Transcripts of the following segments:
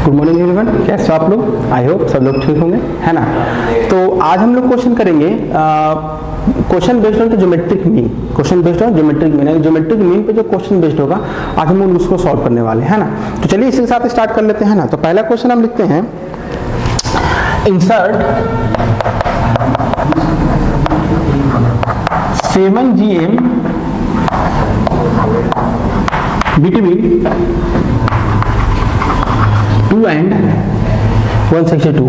Good morning everyone, कैसे हो आप लोग? आई होप सब लोग ठीक होंगे, है ना। तो आज हम लोग क्वेश्चन करेंगे question based on geometric mean. Question based on geometric mean, geometric mean पे जो क्वेश्चन बेस्ड होगा आज हम लोग उसको सॉल्व करने वाले हैं ना। तो चलिए इसके साथ स्टार्ट कर लेते हैं ना। तो पहला क्वेश्चन हम लिखते हैं, इंसर्ट 7 GM between 2 and 162।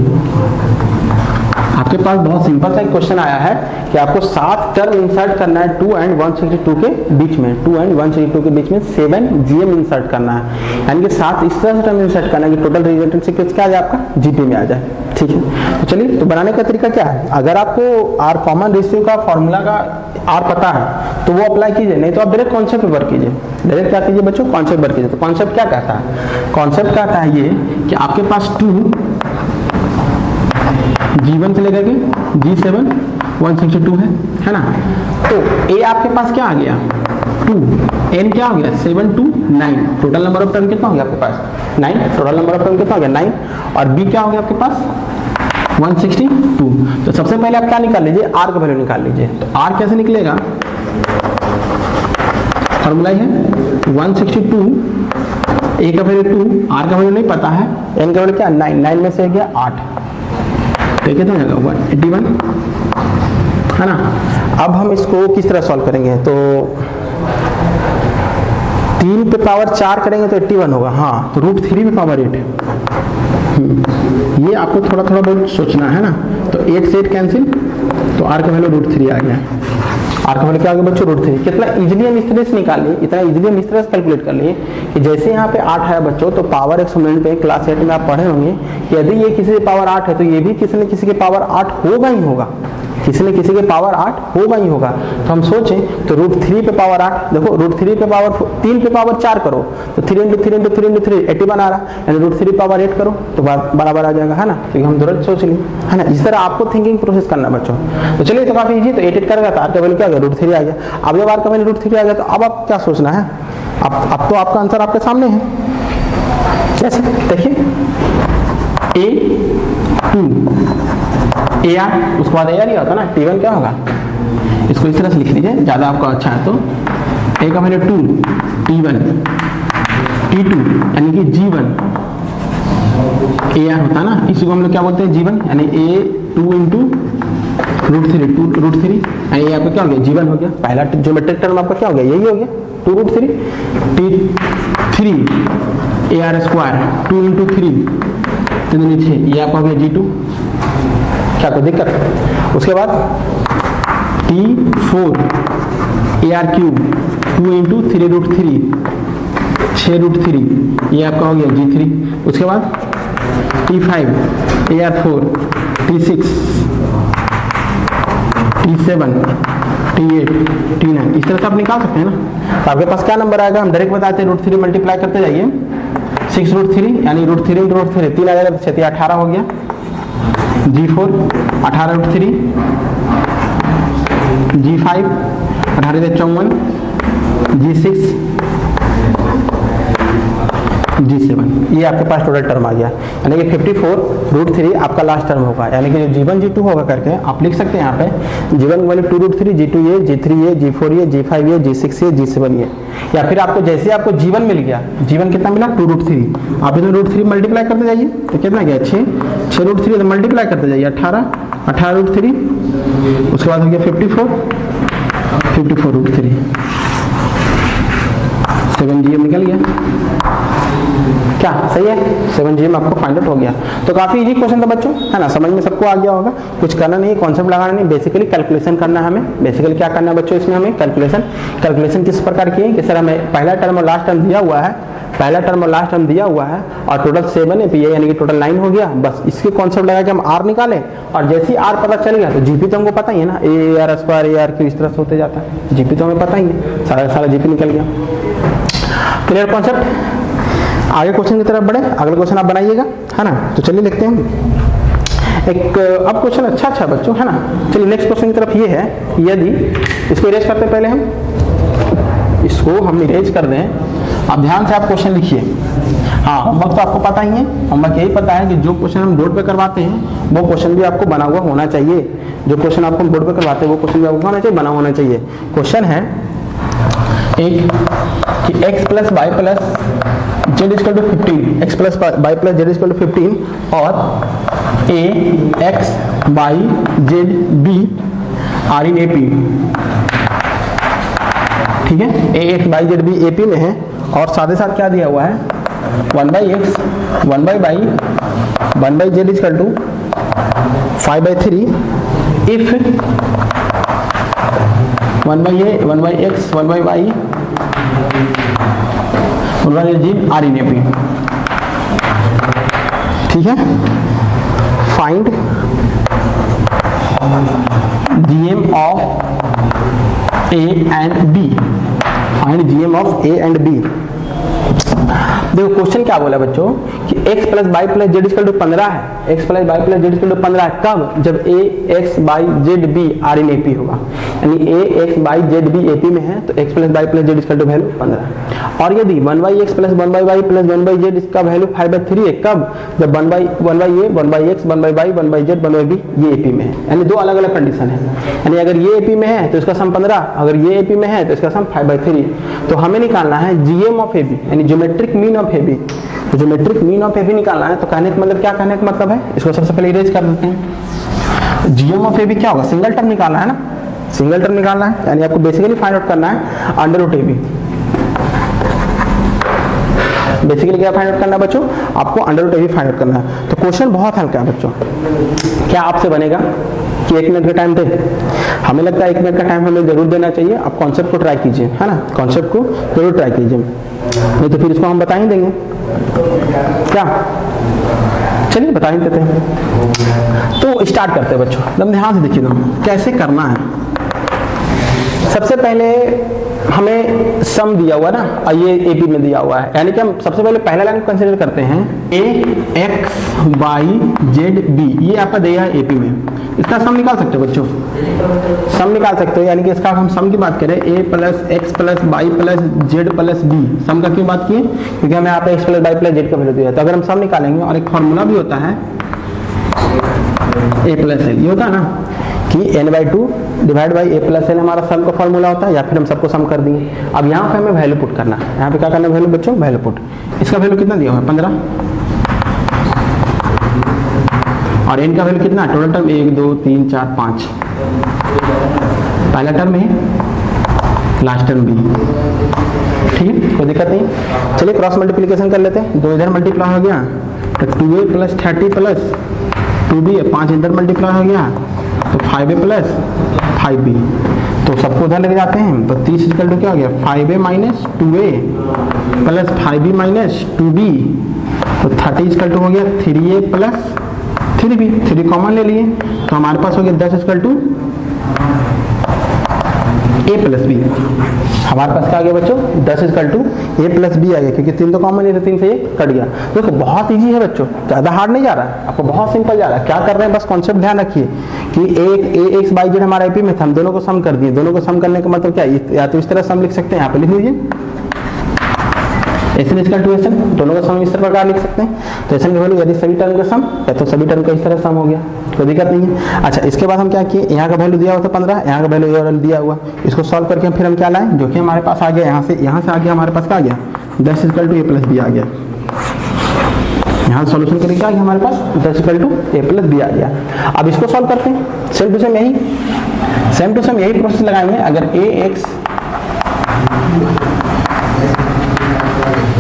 आपके पास बहुत सिंपल सा एक क्वेश्चन आया है कि आपको 7 टर्म इंसर्ट करना है 2 and 162 के बीच में। 2 and 162 के बीच में 7 GM इंसर्ट करना है, यानी कि 7 इस तरह से टर्म इंसर्ट करना है कि टोटल रिजल्टेंट सीक्वेंस क्या आ जाए आपका जीपी में आ जाए। ठीक है, तो चलिए तो बनाने का तरीका क्या है। अगर आपको आर कॉमन रेशियो का फॉर्मूला का आर पता है तो वो अप्लाई कीजिए, नहीं तो आप डायरेक्ट कॉन्सेप्ट पे वर्क कीजिए। डायरेक्ट क्या कीजिए बच्चों, कॉन्सेप्ट वर्क कीजिए। तो कॉन्सेप्ट क्या कहता है? कॉन्सेप्ट कहता है ये कि आपके पास 2 G1 से लेकर के G7 162 है ना। तो A आपके पास क्या आ गया 2, N क्या हो गया 7 to 9, total number of term कितना हो गया आपके पास 9, टोटल नंबर ऑफ टर्म कितना हो गया 9, और B क्या हो गया आपके पास 162। तो सबसे पहले आप क्या निकाल लीजिए, R का वैल्यू निकाल लीजिए। तो R कैसे निकलेगा, फॉर्मूला है 162, A का वैल्यू 2, R का वैल्यू नहीं पता है, N का वैल्यू क्या 9, 9 में से गया 8, तो कितना हो जाएगा 181, है ना। अब हम इसको किस तरह सॉल्व करेंगे, तो 3 पे पावर 4 करेंगे तो 81 होगा। हाँ, तो √3 पे पावर 8, ये आपको थोड़ा थोड़ा बहुत सोचना है ना। तो 8 से 8 कैंसिल, तो R का वैल्यू √3 आ गया। R का वैल्यू क्या आ गया बच्चों √3। कितना इजीली हम इस तरह से निकाल लिए, इतना इजीली हम इस तरह से कैलकुलेट कर लिए कि जैसे यहाँ पे 8 है बच्चों, तो पावर एक्सपोनेंट पे क्लास 8 में आप पढ़े होंगे कि यदि ये किसी के पावर 8 है तो ये भी किसी न किसी के पावर 8 होगा ही होगा, किसी न किसी के पावर 8 होगा ही होगा। तो हम सोचें तो √3 पे पावर 8, देखो √3 पे पावर 3 पे पावर 4 करो तो 3 × 3 × 3 × 3 81 आ रहा, यानी √3 पावर 8 करो तो बराबर आ जाएगा, है ना। क्योंकि हम तुरंत सोच लिए, है ना। इस तरह आपको थिंकिंग प्रोसेस करना बच्चों। तो चलिए तो काफी इजी, तो 8 करेगा तो R का वैल्यू क्या आ गया √3 आ गया। अब जब R का वैल्यू √3 आ गया तो अब आप क्या सोचना है, अब तो आपका आंसर आपके सामने है। जैसे देखिए A2 AR, उसके बाद AR ही होता ना, T1 क्या होगा, इसको इस तरह से लिख लीजिए ज्यादा आपको अच्छा है। तो A का वैल्यू 2, T1, T2 यानी कि G1 AR होता ना, इसी को हम लोग क्या बोलते हैं G1, यानी A2 × √3 यानी आपका क्या हो गया G1 हो गया। पहला ज्योमेट्रिक टर्म आपका क्या हो गया, यही हो गया 2√3, T3 AR² 2 × 3 तो नीचे ये आपका हो गया G2, क्या कोई दिक्कत। उसके बाद T4 AR³ 2 × 3√3 6√3 ये आपका हो गया G3। उसके बाद T5 AR4 T6 T7 T8 T9, इस तरह से आप निकाल सकते हैं ना। तो आपके पास क्या नंबर आएगा, हम डायरेक्ट बताते हैं √3 मल्टीप्लाई करते जाइए, 6√3 यानी √3 × √3 3 आ जाएगा तो 6 18 हो गया। G4 18√3, G5 18 G6 G7, ये आपके पास टोटल टर्म आ गया, यानी कि 54√3 आपका लास्ट टर्म होगा। यानी कि जो G1 G2 होगा करके आप लिख सकते हैं यहाँ पे G1 वाले 2√3, G2 ये, G3 ये, G4 ये, G5 ये, G6 ये, G7 ये। या फिर आपको जैसे आपको G1 मिल गया, G1 कितना मिला 2√3, आप इसमें √3 मल्टीप्लाई करते जाइए तो कितना गया 6√3 तो मल्टीप्लाई करते जाइए 18 √3, उसके बाद हो गया 54√3, 7 GM निकल गया, क्या सही है 7 GM आपको फाइंड आउट हो गया। तो काफी इजी क्वेश्चन था बच्चों, है ना, समझ में सबको आ गया होगा। कुछ करना नहीं है, कॉन्सेप्ट लगाना नहीं, बेसिकली कैलकुलेशन करना है हमें। बेसिकली क्या करना है बच्चों इसमें हमें कैलकुलेशन किस प्रकार की है कि सर हमें पहला टर्म और लास्ट टर्म दिया हुआ है, पहला टर्म और लास्ट टर्म दिया हुआ है और टोटल 7 है, तो यानी कि टोटल 9 हो गया। बस इसके कॉन्सेप्ट लगा के हम R निकालें और जैसे ही R पता चल गया तो GP तो हमको पता ही है ना, AR² AR³ इस तरह से होते जाता है, GP तो हमें पता ही है, सारा GP निकल गया। Clear concept. आगे क्वेश्चन की तरफ बढ़े, अगला क्वेश्चन आप बनाइएगा, है ना। तो चलिए लिखते हैं एक, अब क्वेश्चन अच्छा बच्चों, है ना। चलिए नेक्स्ट क्वेश्चन की तरफ ये है, यदि इसको इरेज करते पहले हम इसको इरेज कर दें। अब ध्यान से आप क्वेश्चन लिखिए, हाँ, होमवर्क तो आपको पता ही है। होमवर्क यही पता है कि जो क्वेश्चन हम बोर्ड पे करवाते हैं वो क्वेश्चन भी आपको बना हुआ होना चाहिए। जो क्वेश्चन आपको बोर्ड पे करवाते हैं वो क्वेश्चन भी आपको होना चाहिए, बना होना चाहिए। क्वेश्चन है एक कि x plus Y plus z equal to 15, x plus Y plus z equal to 15 और a x y z b are in AP। ठीक है, a x y z b AP में है और साथ ही साथ क्या दिया हुआ है 1/x 1/y 1/z equal to 5/3 if 1/a 1/x 1/y 1/z are in AP। ठीक है, find GM of A and B, find GM of A and B। देखो क्वेश्चन क्या बोला बच्चों कि x plus Y plus z equal to 15 है, x plus Y plus z equal to 15 है कब, जब a x y z b are in AP होगा, यानी a x y z b AP में है तो x plus Y plus z equal to value 15। और यदि 1/x plus 1/y plus 1/z इसका वैल्यू 5/3 है कब, जब 1/a 1/x 1/y 1/z 1/b ये AP में है, यानी दो अलग अलग कंडीशन है। यानी अगर ये AP में है तो इसका सम 15, अगर ये AP में है तो इसका सम 5/3। तो हमें निकालना है GM ऑफ AB यानी ज्योमेट्रिक मीन ऑफ AB। तो ज्योमेट्रिक मीन ऑफ AB निकालना है तो कहने का मतलब क्या, कहने का मतलब है इसको सबसे पहले इरेज कर देते हैं। GM ऑफ AB क्या होगा, सिंगल टर्म निकालना है ना, सिंगल टर्म निकालना है, यानी आपको बेसिकली फाइंड आउट करना है अंडर रूट AB। बेसिकली क्या फाइंड आउट करना है बच्चों, आपको under root AB find out करना है। तो क्वेश्चन बहुत हल्का है बच्चों। क्या आपसे बनेगा कि 1 मिनट का टाइम दे, हमें लगता है 1 मिनट का टाइम हमें जरूर देना चाहिए। आप कॉन्सेप्ट को ट्राई कीजिए, है ना, कॉन्सेप्ट को जरूर ट्राई कीजिए, नहीं तो फिर इसको हम बता ही देंगे। क्या, चलिए बता ही देते हैं। तो स्टार्ट करते हैं बच्चों, एकदम ध्यान से देखिए ना कैसे करना है। सबसे पहले हमें सम दिया हुआ ना, ये AP में दिया हुआ है, यानी कि हम सबसे पहले पहला लाइन कंसीडर करते हैं a x y z b, ये आपका दिया है AP में। इसका सम निकाल सकते हो बच्चों, सम निकाल सकते हो, यानी कि इसका हम सम की बात करें a plus X plus Y plus Z plus B, sum का क्यों बात किए, क्योंकि हमें यहाँ पे x plus Y plus Z का वैल्यू दिया है। तो अगर हम सम निकालेंगे और एक फॉर्मूला भी होता है a प्लस एल, ये होता है ना कि n/2 divide by a plus L हमारा सम का फॉर्मूला होता है, या फिर हम सबको सम कर दिए। अब यहाँ पे हमें वैल्यू पुट करना है, यहाँ पे क्या करना है वैल्यू बच्चों, वैल्यू पुट। इसका वैल्यू कितना दिया हुआ है 15 और n का वैल्यू कितना है, टोटल टर्म 1 2 3 4 5, पहला टर्म है लास्ट टर्म भी। ठीक है, कोई दिक्कत नहीं। चलिए क्रॉस मल्टीप्लीकेशन कर लेते हैं, 2 इधर मल्टीप्लाई हो गया तो 2a प्लस 30 प्लस 2b, 5 इधर मल्टीप्लाई हो गया तो 5a प्लस 5b, तो सबको उधर लेके जाते हैं तो 30 इक्वल टू क्या हो गया 5a minus 2a plus 5b minus 2b, तो 30 इक्वल टू हो गया 3a प्लस 3b, 3 कॉमन ले लिए तो हमारे पास हो गया 10 equal to a plus b। हमारे पास क्या आ गया बच्चों 10 equal to a plus b आ गया, क्योंकि 3 तो कॉमन है तो 3 से ये कट गया। देखो बहुत इजी है बच्चों, ज़्यादा हार्ड नहीं जा रहा है, आपको बहुत सिंपल जा रहा है। क्या कर रहे हैं, बस कॉन्सेप्ट ध्यान रखिए कि a x y z हमारा AP में था, हम दोनों को सम कर दिए। दोनों को सम करने का मतलब क्या है, या तो इस तरह सम लिख सकते हैं, यहाँ पे लिख लीजिए एसन इक्वल टू एसन, दोनों का सम इस प्रकार लिख सकते हैं। तो एसन की वैल्यू यदि सभी टर्म का सम है तो सभी टर्म का इस तरह सम हो गया, कोई दिक्कत नहीं है। अच्छा, इसके बाद हम क्या किए, यहाँ का वैल्यू दिया हुआ था 15, यहाँ का वैल्यू दिया हुआ, इसको सॉल्व करके फिर हम क्या लाएं, जो कि हमारे पास आ गया यहाँ से आ गया हमारे पास क्या आ गया 10 equal to a plus b आ गया। यहाँ सॉल्यूशन करके क्या आ गया हमारे पास 10 equal to a plus b आ गया। अब इसको सॉल्व करते हैं, सेम टू सेम यही प्रोसेस लगाएंगे। अगर ax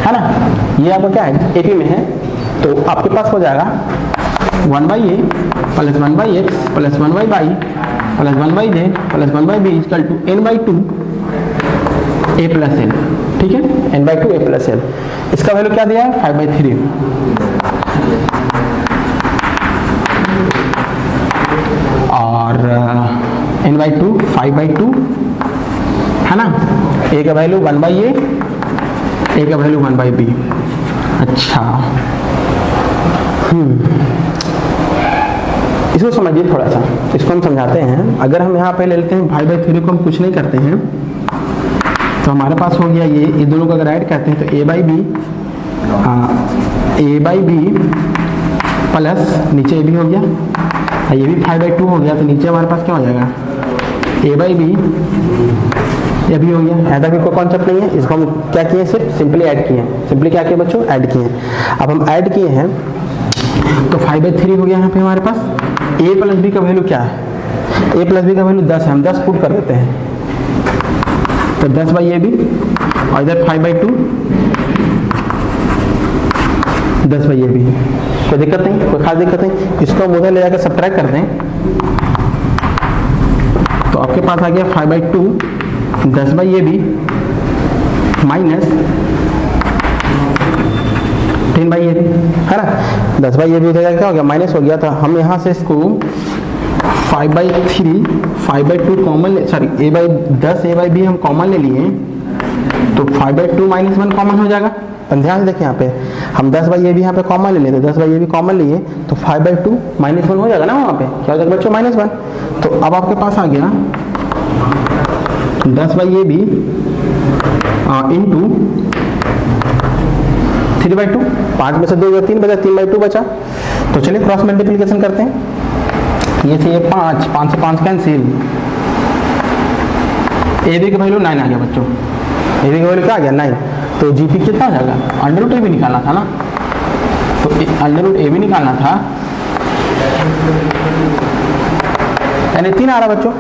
है ना, ये आपका क्या है AP में है, तो आपके पास हो जाएगा 1/a plus 1/x plus 1/y plus 1/z plus 1/b equal to n/2 a plus l। ठीक है, n/2 a प्लस l। इसका वैल्यू क्या दिया है 5/3 और n/2 5/2 है ना। a का वैल्यू 1/a, a का वैल्यू 1/b। अच्छा, इसको समझिए थोड़ा सा, इसको हम समझाते हैं। अगर हम यहाँ पे ले लेते हैं 5/3 को हम कुछ नहीं करते हैं तो हमारे पास हो गया ये दोनों को अगर ऐड करते हैं तो a/b A by B plus नीचे ए बी हो गया, ये भी 5/2 हो गया, तो नीचे हमारे पास क्या हो जाएगा ए बाई बी, ये भी हो गया। ऐसा भी कोई कॉन्सेप्ट नहीं है, इसको हम क्या किए, सिर्फ सिंपली ऐड किए हैं। सिंपली क्या किए बच्चों, ऐड किए हैं। अब हम ऐड किए हैं तो 5/3 हो गया यहाँ पे हमारे पास। a प्लस बी का वैल्यू क्या है, a प्लस बी का वैल्यू 10 है, हम 10 पुट कर देते हैं, तो 10 बाई ए बी और इधर 5/2 10 बाई ए बी। कोई दिक्कत नहीं, कोई खास दिक्कत नहीं। इसको हम उधर ले जाकर सब्ट्रैक्ट कर दें तो आपके पास आ गया 5/2 10 by A B minus 10 by A B, है ना। 10 बाई ए बी उधर क्या हो गया, माइनस हो गया। तो हम यहाँ से इसको 5/3 5/2 common, sorry A by 10 A by B हम कॉमन ले लिए, तो 5/2 माइनस 1 कॉमन हो जाएगा। ध्यान से देखिए यहाँ पे हम 10 बाई ए बी यहाँ पे कॉमन ले लेते, 10 बाई ए बी कॉमन लिए तो 5/2 माइनस 1 हो जाएगा ना, वहाँ पे क्या हो जाएगा बच्चों, -1। तो अब आपके पास आ गया 10 बाई ए बी इंटू 3/2, 5 में से 2 3 बचा, 3/2 बचा। तो चलिए क्रॉस मल्टीप्लिकेशन करते हैं। ये से ये 5 5 से 5 कैंसिल, ए बी का वैल्यू 9 आ गया बच्चों, ए बी का वैल्यू क्या आ गया 9। तो जीपी कितना हो जाएगा, अंडर रूट ए बी निकालना था ना, तो अंडर रूट ए बी निकालना था, यानी 3 आ रहा बच्चों।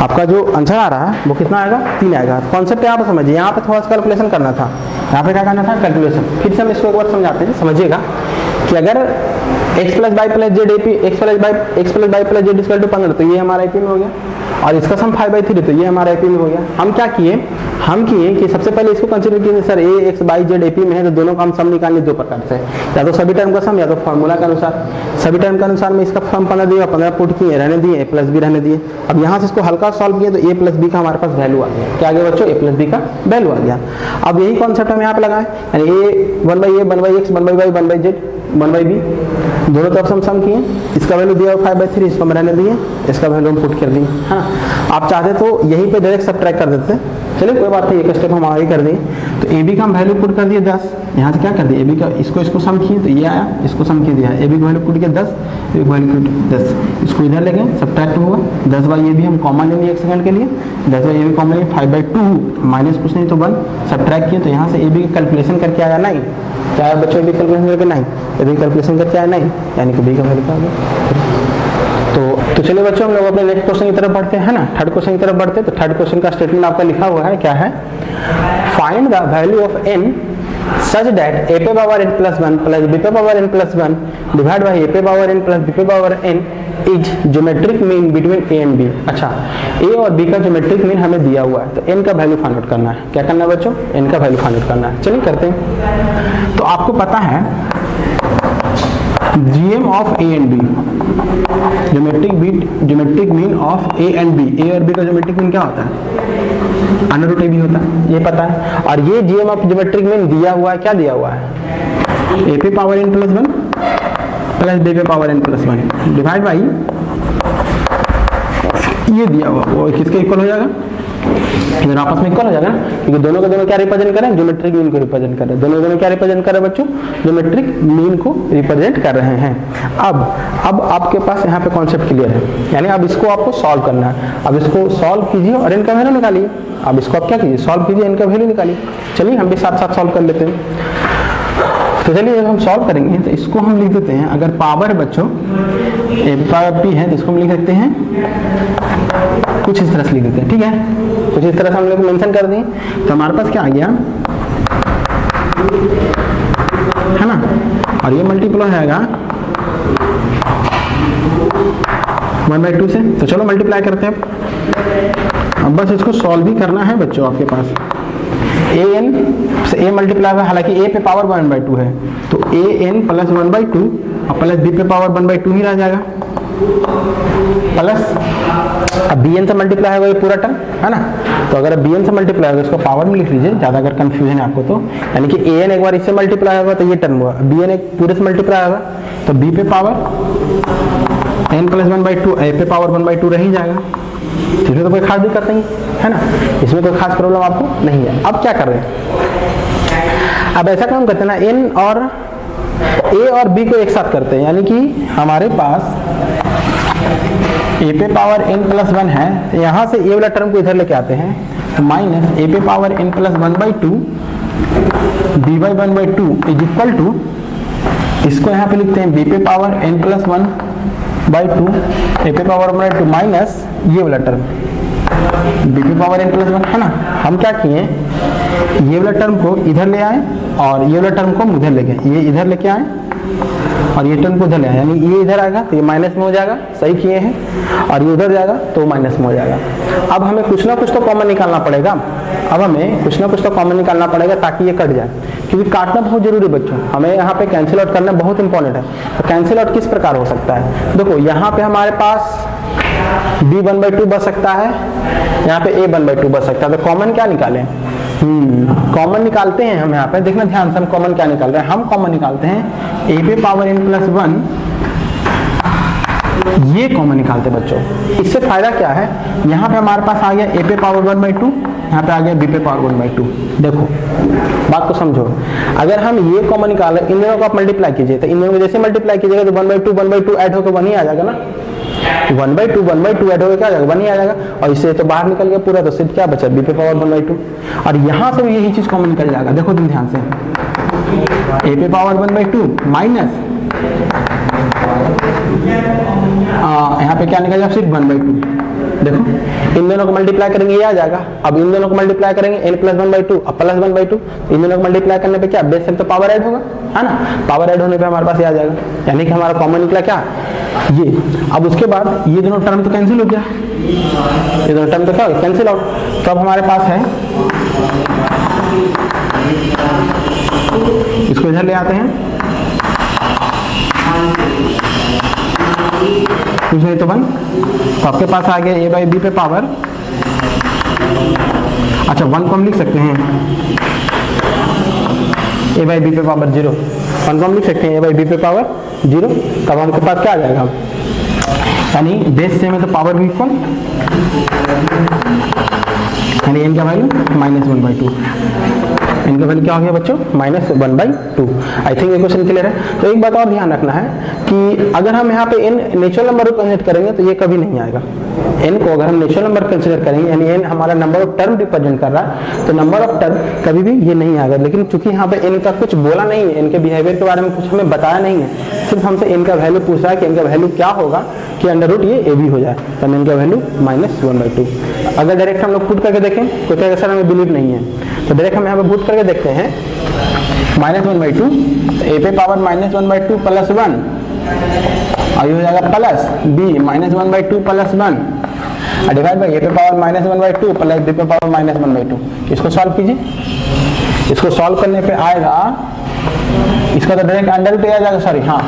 आपका जो आंसर आ रहा है वो कितना आएगा, 3 आएगा। कॉन्सेप्ट यहाँ पर समझिए, यहाँ पे थोड़ा सा कैलकुलेशन करना था, यहाँ पे क्या करना था, कैलकुलेशन। फिर से हम इसको एक बार समझाते हैं, समझिएगा कि अगर x plus y plus z AP, x plus y plus z equal to 15, तो ये हमारा एपी में हो गया, और इसका सम 5/3, तो ये हमारा एपी में हो गया। हम क्या किए, हम किए कि सबसे पहले इसको कंसीडर किए, sir A x by Z AP में है, तो दोनों का हम सम निकालने 2 प्रकार से, या तो सभी टर्म का सम या तो फॉर्मूला के अनुसार। सभी टर्म के अनुसार में इसका सम 15 दिया, 15 पुट किए, रहने दिए, ए प्लस बी रहने दिए। अब यहाँ से इसको हल्का सॉल्व किया तो ए प्लस बी का हमारे पास वैल्यू आ गया। क्या आ गया बच्चों, ए प्लस बी का वैल्यू आ गया। अब यही कॉन्सेप्ट हम यहाँ पे लगाए, यानी ए 1/a 1/x 1/y 1/z 1/b, दोनों तरफ हम सम किए, इसका वैल्यू दिया 5/3, इसको हम रहने दिए, इसका वैल्यू हम पुट कर दिए। हाँ, आप चाहते तो यहीं पे डायरेक्ट सब्ट्रैक्ट कर देते, चलिए कोई बात नहीं, एक स्टेप हम आगे कर दिए। तो ए बी का हम वैल्यू पुट कर दिए 10, यहाँ से क्या कर दिए, ए बी का इसको सम किए तो ये आया, इसको सम किए दिया, ए बी का वैल्यू पुट किया 10, ए बी का वैल्यू 10, इसको इधर ले गए, सब्ट्रैक्ट हुआ 10 बाई ए बी हम कॉमन ले लिए 1 सेकंड के लिए, 10 बाई ए बी कॉमन लिए, 5/2 माइनस कुछ नहीं तो 1 सब्ट्रैक्ट किए, तो यहाँ से ए बी का कैलकुलेशन करके आया 9। क्या है बच्चों, ए बी कैलकुलेशन करके 9, ए बी कैलकुलेशन करके आया 9, यानी कि बी का वैल्यू क्या आ गया। तो चलिए बच्चों हम लोग अपने नेक्स्ट क्वेश्चन की तरफ बढ़ते हैं ना, थर्ड क्वेश्चन की तरफ बढ़ते हैं। तो थर्ड क्वेश्चन का स्टेटमेंट आपका लिखा हुआ है, क्या है, find the value of n such that a पे power n plus 1 plus b पे power n plus 1 divide by a पे पावर n प्लस b पे power n is geometric mean between a and b। अच्छा, a और b का geometric mean हमें दिया हुआ है, तो n का वैल्यू फाइंड आउट करना है। क्या करना है बच्चों, n का वैल्यू फाइंड आउट करना है। चलिए करते हैं। तो आपको पता है GM of a and b, geometric mean of a and b, a और b का ज्योमेट्रिक मीन क्या होता है, अंडर रूट ए बी होता है, ये पता है। और ये GM ऑफ ज्योमेट्रिक मीन दिया हुआ है, क्या दिया हुआ है, a पे power n plus 1 plus b पे power n plus 1 divide by ये दिया हुआ, वो किसके इक्वल हो जाएगा, इधर आपस में इक्वल हो जाएगा ना, क्योंकि दोनों के दोनों क्या रिप्रेजेंट करें, ज्योमेट्रिक मीन को रिप्रेजेंट कर रहे हैं। दोनों क्या रिप्रेजेंट कर रहे हैं बच्चों, ज्योमेट्रिक मीन को रिप्रेजेंट कर रहे हैं। अब आपके पास यहाँ पे कॉन्सेप्ट क्लियर है, यानी अब इसको आपको सॉल्व करना है। अब इसको सॉल्व कीजिए और इनका वैल्यू निकालिए। अब इसको आप क्या कीजिए, सॉल्व कीजिए, इनका वैल्यू निकालिए। चलिए हम भी साथ साथ सॉल्व कर लेते हैं। तो चलिए जब हम सॉल्व करेंगे तो इसको हम लिख देते हैं, अगर पावर बच्चों ए पावर p है तो इसको हम लिख सकते हैं कुछ इस तरह से लिख देते हैं, ठीक है, कुछ इस तरह से हम लोग मेंशन कर दें। तो हमारे पास क्या आ गया, है ना, और ये मल्टीप्लाई हो जाएगा 1/2 से। तो चलो मल्टीप्लाई करते हैं। अब बस इसको सॉल्व भी करना है बच्चों, आपके पास an से a मल्टीप्लाई हुआ, हालांकि a पे पावर 1/2 है, तो an प्लस 1/2 और प्लस b पे पावर 1/2 ही रह जाएगा, प्लस अब bn से मल्टीप्लाई होगा ये पूरा टर्म, है ना। तो अगर bn से मल्टीप्लाई होगा, इसको पावर में लिख लीजिए, ज्यादा अगर कंफ्यूजन है आपको तो, यानी कि an एक बार इससे मल्टीप्लाई होगा तो ये टर्म हुआ, bn एक पूरे से मल्टीप्लाई होगा तो b पे पावर n प्लस 1/2 a पे पावर 1/2 रह ही जाएगा। इसमें तो कोई खास दिक्कत नहीं है ना, इसमें कोई खास प्रॉब्लम आपको नहीं है। अब क्या कर रहे हैं, अब ऐसा काम करते हैं ना, n और ए और बी को एक साथ करते हैं, यानी कि हमारे पास ए पे पावर n प्लस 1 है, तो यहाँ से ए वाला टर्म को इधर लेके आते हैं, तो माइनस ए पे power n plus 1/2 b by 1/2 is equal to, इसको यहाँ पे लिखते हैं b पे पावर n प्लस 1/2 ए पे पावर 1/2 माइनस ये वाला टर्म b पे पावर n प्लस 1 है ना। हम क्या किए, ये वाला टर्म को इधर ले आए और ये वाला टर्म को हम उधर लेके, ये इधर लेके आए और ये टर्म को उधर ले आए, यानी ये इधर आएगा तो ये माइनस में हो जाएगा, सही किए हैं, और ये उधर जाएगा तो माइनस में हो जाएगा। अब हमें कुछ ना कुछ तो कॉमन निकालना पड़ेगा, अब हमें कुछ ना कुछ तो कॉमन निकालना पड़ेगा ताकि ये कट जाए, क्योंकि काटना बहुत जरूरी है बच्चों, हमें यहाँ पे कैंसिल आउट करना बहुत इंपॉर्टेंट है। तो कैंसिल आउट किस प्रकार हो सकता है, देखो यहाँ पे हमारे पास b 1/2 बच सकता है, यहाँ पे a 1/2 बच सकता है, तो कॉमन क्या निकालें, कॉमन निकालते हैं हम यहाँ पे, देखना ध्यान से हम कॉमन क्या निकाल रहे हैं, हम कॉमन निकालते हैं a पे पावर n प्लस 1, ये कॉमन निकालते हैं बच्चों। इससे फायदा क्या है, यहाँ पे हमारे पास आ गया a पे पावर 1/2, यहाँ पे आ गया b पे पावर 1/2। देखो बात को समझो, अगर हम ये कॉमन निकालें, इन दोनों को आप मल्टीप्लाई कीजिए, तो इन दोनों को जैसे मल्टीप्लाई कीजिएगा तो 1/2 ऐड होकर 1 ही आ जाएगा ना, 1/2 ऐड होकर क्या आ जाएगा, 1 ही आ जाएगा, और इससे तो बाहर निकल गया पूरा, तो सिर्फ क्या बचा b पे पावर 1/2, और यहाँ से भी यही चीज कॉमन निकल जाएगा। देखो तुम ध्यान से, a पे पावर 1/2 माइनस यहाँ पे क्या निकल जाएगा, सिर्फ 1/2। देखो इन दोनों को मल्टीप्लाई करेंगे ये आ जाएगा, अब इन दोनों को मल्टीप्लाई करेंगे n प्लस 1/2 अब प्लस 1/2, इन दोनों को मल्टीप्लाई करने पे क्या बेस से तो पावर ऐड होगा, है ना, पावर ऐड होने पे हमारे पास ये आ जाएगा, यानी कि हमारा कॉमन निकला क्या, ये। अब उसके बाद ये दोनों टर्म तो कैंसिल हो गया, ये दोनों टर्म तो क्या हो गया, कैंसिल आउट। तो अब हमारे पास है, इसको इधर ले आते हैं, कुछ नहीं तो 1, तो आपके पास आ गया a बाई बी पे पावर, अच्छा 1 को हम लिख सकते हैं a बाई बी पे पावर 0, 1 को हम लिख सकते हैं a बाई बी पे पावर 0, तब हमके पास क्या आ जाएगा, यानी बेस सेम है तो पावर भी इक्वल, यानी n का वैल्यू -1/2, इनका वैल्यू क्या हो गया बच्चों, -1/2। आई थिंक ये क्वेश्चन क्लियर है। तो एक बात और ध्यान रखना है कि अगर हम यहाँ पे n नेचुरल नंबर को कंसीडर करेंगे तो ये कभी नहीं आएगा, n को अगर हम नेचुरल नंबर कंसीडर करेंगे, यानी n हमारा नंबर ऑफ टर्म रिप्रेजेंट कर रहा है, तो नंबर ऑफ टर्म कभी भी ये नहीं आएगा। लेकिन चूंकि यहाँ पे n का कुछ बोला नहीं है, n के बिहेवियर के बारे में कुछ हमें बताया नहीं है, सिर्फ हमसे n का वैल्यू पूछ रहा है कि n का वैल्यू क्या होगा कि अंडर रूट ये ab हो जाए, तो n का वैल्यू -1/2। अगर डायरेक्ट हम लोग पुट करके देखें तो क्या सर हमें बिलीव नहीं है, तो डायरेक्ट हम यहाँ पे पुट करके देखते हैं, -1/2 a पे पावर -1/2 प्लस 1, और ये हो जाएगा plus b -1/2 plus 1 divide by a पे पावर -1/2 प्लस b पे पावर -1/2। इसको सॉल्व कीजिए, इसको सॉल्व करने पे आएगा, इसका तो डायरेक्ट अंडर रूट आ जाएगा, सॉरी हाँ,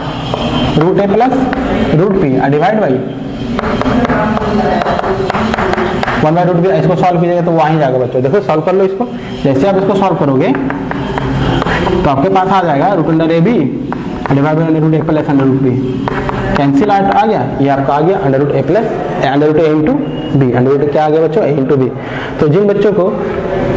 root a plus root p divide by 1/√b। इसको सॉल्व कीजिएगा तो वहीं जाएगा बच्चों, देखो सॉल्व कर लो इसको, जैसे आप इसको सॉल्व करोगे तो आपके पास आ जाएगा root under ab divide by under root a plus under root b, cancel out आ गया, ये आपका आ गया under root a plus under root a into b, under root क्या आ गया बच्चों, a इंटू b। तो जिन बच्चों को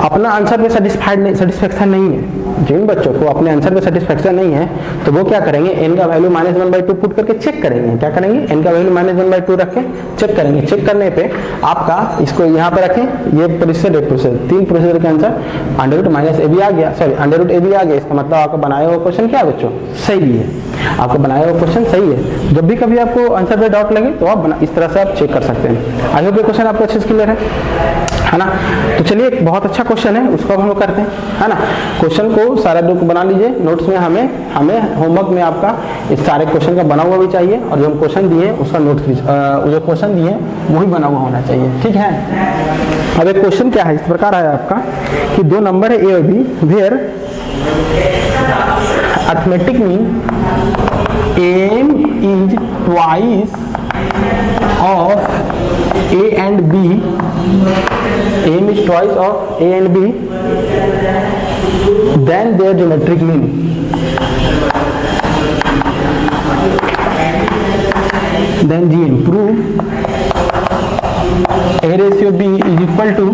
अपना आंसर पे सेटिस्फेक्शन नहीं है, जिन बच्चों को अपने आंसर पे सेटिस्फेक्शन नहीं है, तो वो क्या करेंगे, n का वैल्यू -1/2 पुट करके चेक करेंगे, क्या करेंगे, n का वैल्यू -1/2 रख के चेक करेंगे। चेक करने पे आपका इसको यहाँ पे रखें, ये प्रोसीजर है, प्रोसीजर 3 प्रोसीजर के आंसर अंडर रूट -ab आ गया, सॉरी अंडर रूट ab आ गया, इसका मतलब आपका बनाया हुआ क्वेश्चन क्या है बच्चों, सही है, आपका बनाया हुआ क्वेश्चन सही है। जब भी कभी आपको आंसर पे डाउट लगे तो आप इस तरह से आप चेक कर सकते हैं। आई होप ये क्वेश्चन आपको अच्छे से क्लियर है ना। तो चलिए एक बहुत अच्छा क्वेश्चन है, उसको हम लोग करते हैं, है ना। क्वेश्चन को सारा बुक बना लीजिए, नोट्स में हमें होमवर्क में आपका इस सारे क्वेश्चन का बना हुआ भी चाहिए, और जो हम क्वेश्चन दिए उसका नोट्स भी, जो क्वेश्चन दिए वही बना हुआ होना चाहिए, ठीक है। अब एक क्वेश्चन क्या है, इस प्रकार है आपका कि 2 नंबर है a और b, where arithmetic mean m is twice of a and b, m is twice of a and b, then their geometric mean, then gn prove a ratio b is equal to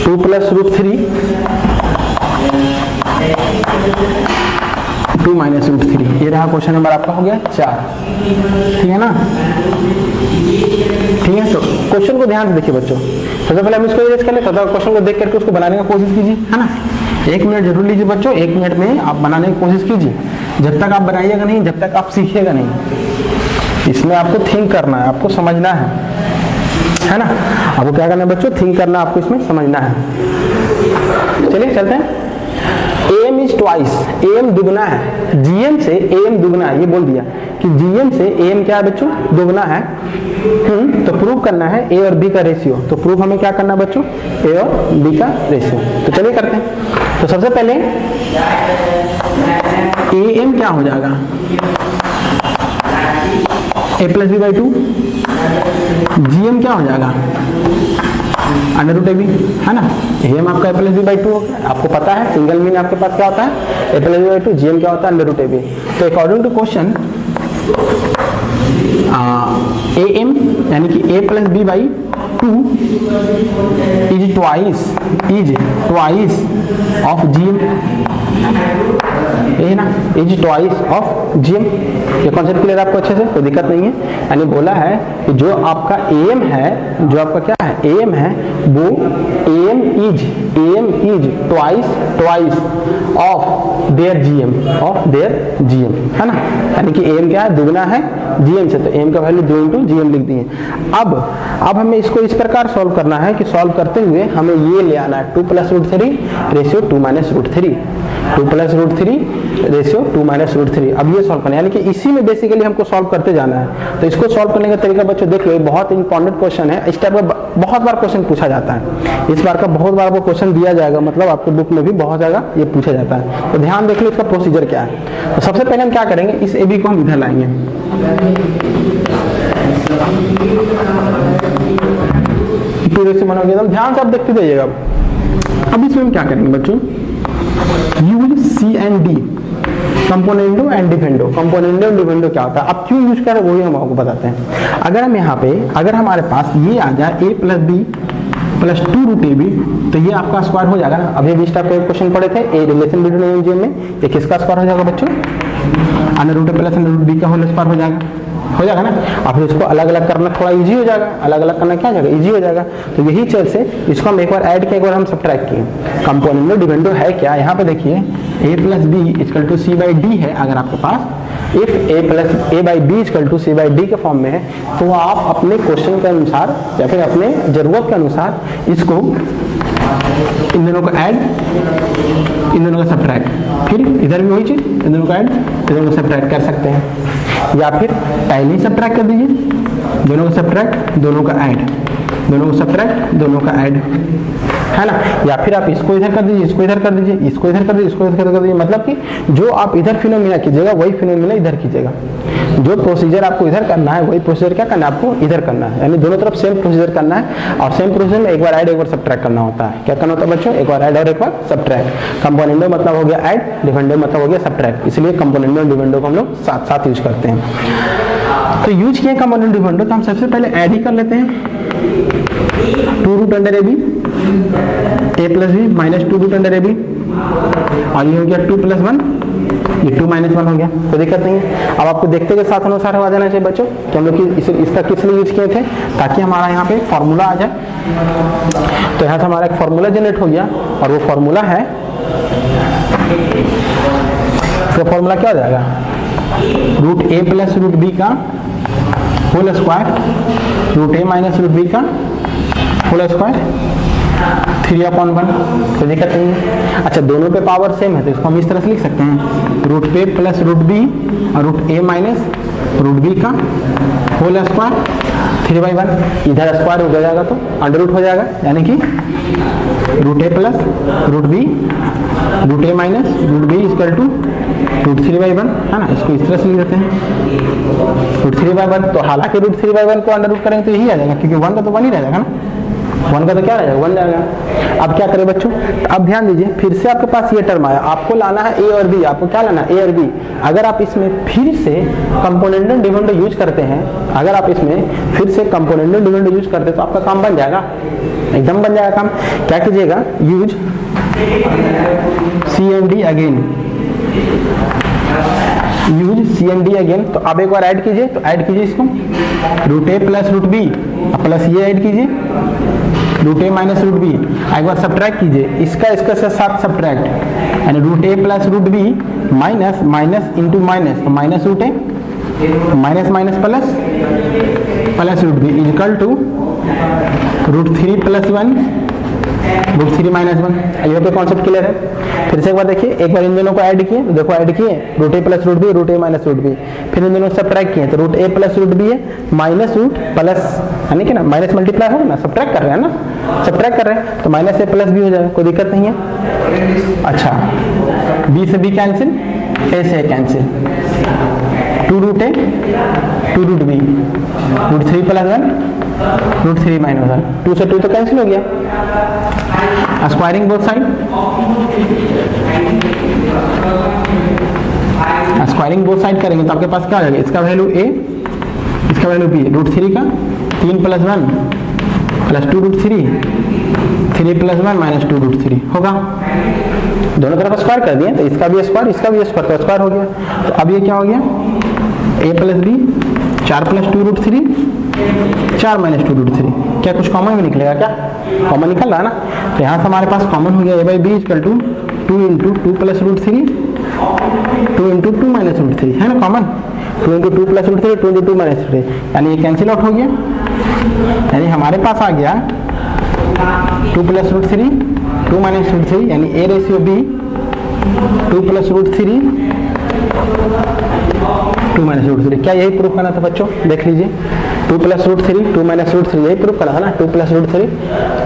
2 plus root 3 2 minus root 3। ये रहा question number आपका हो गया 4, ठीक है ना। ठीक है, तो क्वेश्चन को ध्यान से देखिए बच्चों। सबसे पहले हम इसको इरेज कर लेते हैं, क्वेश्चन को देख करके उसको बनाने की कोशिश कीजिए, है ना। 1 मिनट जरूर लीजिए बच्चों, 1 मिनट में आप बनाने की कोशिश कीजिए। जब तक आप बनाइएगा नहीं, जब तक आप सीखिएगा नहीं। इसमें आपको थिंक करना है, आपको समझना है ना। आपको क्या करना है बच्चों, थिंक करना, आपको इसमें समझना है। चलिए चलते हैं। AM इज ट्वाइस, AM दुगना है, GM से AM दुगना है। ये बोल दिया कि GM से AM क्या है बच्चों, दुगना है। तो प्रूव करना है A और B का रेशियो। तो प्रूव हमें क्या करना है बच्चों, A और B का रेशियो। तो चलिए करते हैं। तो सबसे पहले AM क्या हो जाएगा, A plus B by 2। GM क्या हो जाएगा, अंडर रूट AB, है ना। AM आपका A प्लस B बाई 2 हो गया। आपको पता है सिंगल मीन आपके पास क्या होता है, A plus B by 2। GM क्या होता है, अंडर रूट AB। तो अकॉर्डिंग टू क्वेश्चन AM यानी कि A plus B by 2 is twice of GM, ये है ना, इज ट्वाइस ऑफ GM। ये कॉन्सेप्ट क्लियर आपको अच्छे से, कोई दिक्कत नहीं है। यानी बोला है कि जो आपका AM है, जो आपका क्या है AM है, वो AM is twice of their GM, है ना। यानी कि AM क्या है, दुगना है GM से, तो AM का वैल्यू 2 × GM लिख दिए। अब हमें इसको इस प्रकार सॉल्व करना है कि सॉल्व करते हुए हमें ये ले आना है 2 + √3 रेशियो 2 - √3, 2 + √3 रेशियो 2 - √3। अब ये सॉल्व करना है, यानी कि इसी में बेसिकली हमको सॉल्व करते जाना है। तो इसको सॉल्व करने का तरीका बच्चों देख लो, बहुत इंपॉर्टेंट क्वेश्चन है। इस टाइप का बहुत बार क्वेश्चन पूछा जाता है, इस बार का बहुत बार वो क्वेश्चन दिया जाएगा, मतलब आपके बुक में भी बहुत ज्यादा ये पूछा जाता है। तो ध्यान देख लो इसका प्रोसीजर क्या है। तो सबसे पहले हम क्या करेंगे, इस AB को हम इधर लाएंगे, बनोगे, ध्यान से आप देखते जाइएगा। अब इसमें हम क्या करेंगे बच्चों, use C&D, componendo and dividendo. Componendo and dividendo क्या होता है, अब क्यों यूज करें वही हम आपको बताते हैं। अगर हम यहाँ पे, अगर हमारे पास ये आ जाए A plus B plus 2√AB, तो ये आपका स्क्वायर हो जाएगा ना। अभी अभी टाइप का क्वेश्चन पढ़े थे, ए रिलेशन बिटवीन GM में, ये किसका स्क्वायर हो जाएगा बच्चों, under root A plus under root B का होल स्क्वायर हो जाएगा ना। अब इसको अलग अलग करना थोड़ा इजी हो जाएगा, अलग अलग करना क्या हो जाएगा, इजी हो जाएगा। तो यही चीज से इसको हम एक बार ऐड किया, एक बार हम सब्ट्रैक्ट किए। कंपोनेंडो डिपेंडो है क्या, यहाँ पे देखिए A प्लस B = C/D है। अगर आपके पास if A plus A by B = C/D के फॉर्म में है, तो आप अपने क्वेश्चन के अनुसार या फिर अपने जरूरत के अनुसार इसको इन दोनों को ऐड, इन दोनों का सब्ट्रैक्ट, फिर इधर भी वही चीज, इन दोनों को ऐड, इन दोनों को सब्ट्रैक्ट कर सकते हैं। या फिर पहले ही सब्ट्रैक्ट कर दीजिए, दोनों का सब्ट्रैक्ट, दोनों का ऐड, दोनों को सब्ट्रैक्ट, दोनों का ऐड, है ना। या फिर आप इसको इधर कर दीजिए, इसको इधर कर दीजिए, इसको इधर कर दीजिए, इसको इधर कर दीजिए। मतलब कि जो आप इधर फिनोमिना कीजिएगा वही फिनोमिना इधर कीजिएगा। जो प्रोसीजर आपको इधर करना है वही प्रोसीजर क्या करना है, आपको इधर करना है। यानी दोनों तरफ सेम प्रोसीजर करना है, और सेम प्रोसीजर में एक बार ऐड, एक बार सब्ट्रैक्ट करना होता है। क्या करना होता है बच्चों, एक बार ऐड और एक बार सब्ट्रैक्ट। कंपोनेंडो मतलब हो गया ऐड, डिफेंडो मतलब हो गया सब्ट्रैक्ट, इसलिए कंपोनेंडो और डिफेंडो को हम लोग साथ साथ यूज करते हैं। तो यूज किए कंपोनेंडो डिफेंडो, तो हम सबसे पहले ऐड ही कर लेते हैं। 2√AB A plus B minus 2√AB, और ये हो गया 2 + 1, ये 2 - 1 हो गया, कोई दिक्कत नहीं है। अब आपको देखते के साथ अनुसार आ जाना चाहिए बच्चों कि हम लोग इसका किस लिए यूज किए थे, ताकि हमारा यहाँ पे फॉर्मूला आ जाए। तो यहाँ से हमारा एक फॉर्मूला जनरेट हो गया, और वो फॉर्मूला है, इसका फॉर्मूला क्या हो जाएगा, √A प्लस √B का whole square, √A minus √B का होल स्क्वायर 3/1, कोई दिक्कत नहीं है। अच्छा, दोनों पे पावर सेम है तो इसको हम इस तरह से लिख सकते हैं, √A प्लस √B और √A माइनस √B का होल स्क्वायर 3/1। इधर स्क्वायर हो जाएगा तो अंडर रूट हो जाएगा, यानी कि √A plus √B, √A minus √B = √3/1, है ना। इसको इस तरह से लिख देते हैं √3/1। तो हालांकि √3/1 को अंडर रूट करेंगे तो यही आ जाएगा, क्योंकि 1 का तो 1 ही रह जाएगा ना, 1 का तो क्या रहेगा, 1 जाएगा। अब क्या करें बच्चों, अब ध्यान दीजिए, फिर से आपके पास ये टर्म आया, आपको लाना है A और B। आपको क्या लाना है, A और B। अगर आप इसमें फिर से कंपोनेंडो डिफेंडो यूज करते हैं, अगर आप इसमें फिर से कंपोनेंडो डिफेंडो यूज करते हैं, तो आपका काम बन जाएगा, एकदम बन जाएगा काम। क्या कीजिएगा, use C&D again, use C and D again. तो आप एक बार ऐड कीजिए, तो ऐड कीजिए इसको, root A plus root B, plus ये ऐड कीजिए root A minus root B. एक बार सब्ट्रैक्ट कीजिए इसका इसका साथ सब्ट्रैक्ट, यानी root A plus root B minus minus into minus, तो minus root A minus minus plus plus root B equal to root 3 plus 1 root 3 minus 1। ये पे कॉन्सेप्ट क्लियर है। फिर से एक बार देखिए, एक बार इन दोनों को ऐड किए, तो देखो ऐड किए root A plus root B, root A minus root B. फिर इन दोनों को सब्ट्रैक्ट किए, तो root A plus root B है माइनस रूट प्लस, यानी कि ना माइनस मल्टीप्लाई होगा ना, सब्ट्रैक्ट कर रहे हैं ना, सब्ट्रैक्ट कर रहे हैं, तो माइनस ए प्लस बी हो जाएगा, कोई दिक्कत नहीं है। अच्छा, बी से बी कैंसिल, ए से A cancel, 2 root A 2 root B, root 3 plus 1 root 3 minus 1, 2 से 2 तो कैंसिल हो गया। Squaring both side, squaring both side करेंगे तो आपके पास क्या आ जाएगा, इसका वैल्यू ए, इसका वैल्यू बी, रूट 3 का 3 plus 1 plus 2 root 3, 3 plus 1 minus 2 root 3 होगा। दोनों तरफ स्क्वायर कर दिए, तो इसका भी स्क्वायर, इसका भी स्क्वायर, तो स्क्वायर हो गया। तो अब ये क्या हो गया, A plus B 4 plus 2 root 3 4 minus 2 root 3। क्या कुछ कॉमन भी निकलेगा, क्या कॉमन निकल रहा है ना, तो यहाँ से हमारे पास कॉमन हो गया A by B equal to 2 into 2 plus root 3 2 into 2 minus root 3 है ना common, 2 into 2 plus root 3 2 into 2 minus 3, यानी ये कैंसिल आउट हो गया। यानी हमारे पास आ गया 2 प्लस रूट 3 2 माइनस रूट 3, यानी A ratio B 2 plus root 3 2 minus root 3। क्या यही प्रूफ करना था बच्चों, देख लीजिए, 2 प्लस रूट 3 2 माइनस रूट 3, यही प्रूफ करना था ना, 2 प्लस रूट 3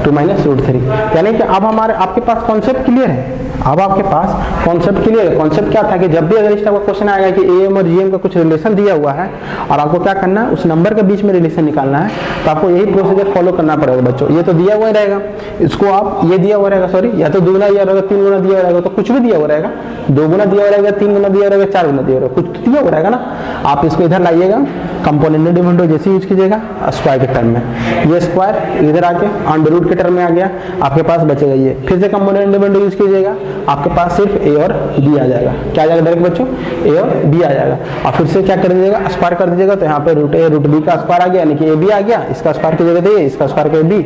2 माइनस रूट 3। यानी कि अब हमारे आपके पास कॉन्सेप्ट क्लियर है, अब आपके पास कॉन्सेप्ट क्लियर है। कॉन्सेप्ट क्या था कि जब भी अगर इस टाइप का क्वेश्चन आएगा कि एएम और जीएम का कुछ रिलेशन दिया हुआ है और आपको क्या करना है, उस नंबर के बीच में रिलेशन निकालना है, तो आपको यही प्रोसीजर फॉलो करना पड़ेगा बच्चों। ये तो दिया हुआ ही रहेगा, इसको आप ये दिया हुआ रहेगा, सॉरी, या तो 2 गुना दिया रहेगा, 3 गुना दिया रहेगा, तो कुछ भी दिया हुआ रहेगा, 2 गुना दिया रहेगा, 3 गुना दिया रहेगा, 4 गुना दिया रहेगा, कुछ तो दिया हुआ रहेगा ना। आप इसको इधर लाइएगा, कंपोनेंट डिविडेंड जैसे यूज कीजिएगा स्क्वायर के टर्म में, ये स्क्वायर इधर आके अंडर रूट के टर्म में आ गया, आपके पास बचेगा ये। फिर से कंपोनेंट डिविडेंड यूज कीजिएगा, आपके पास सिर्फ ए और बी आ जाएगा। क्या आ जाएगा डायरेक्ट बच्चों, ए और बी आ जाएगा। और फिर से क्या कर दीजिएगा, स्क्वायर कर दीजिएगा, तो यहाँ पे रूट ए रूट बी का स्क्वायर आ गया, यानी कि ए बी आ गया, इसका स्क्वायर की जगह दीजिए, इसका स्क्वायर कर बी,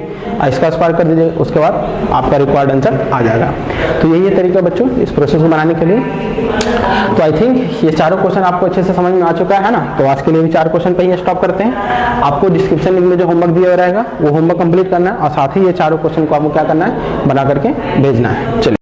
इसका स्क्वायर कर दीजिए, उसके बाद आपका रिक्वायर्ड आंसर आ जाएगा। तो यही है तरीका बच्चों इस प्रोसेस को बनाने के लिए। तो आई थिंक ये चारों क्वेश्चन आपको अच्छे से समझ में आ चुका है ना। तो आज के लिए भी 4 क्वेश्चन पे ही स्टॉप करते हैं। आपको डिस्क्रिप्शन लिंक में जो होमवर्क दिया रहेगा वो होमवर्क कंप्लीट करना है, और साथ ही ये चारों क्वेश्चन को आपको क्या करना है, बना करके भेजना है। चलिए।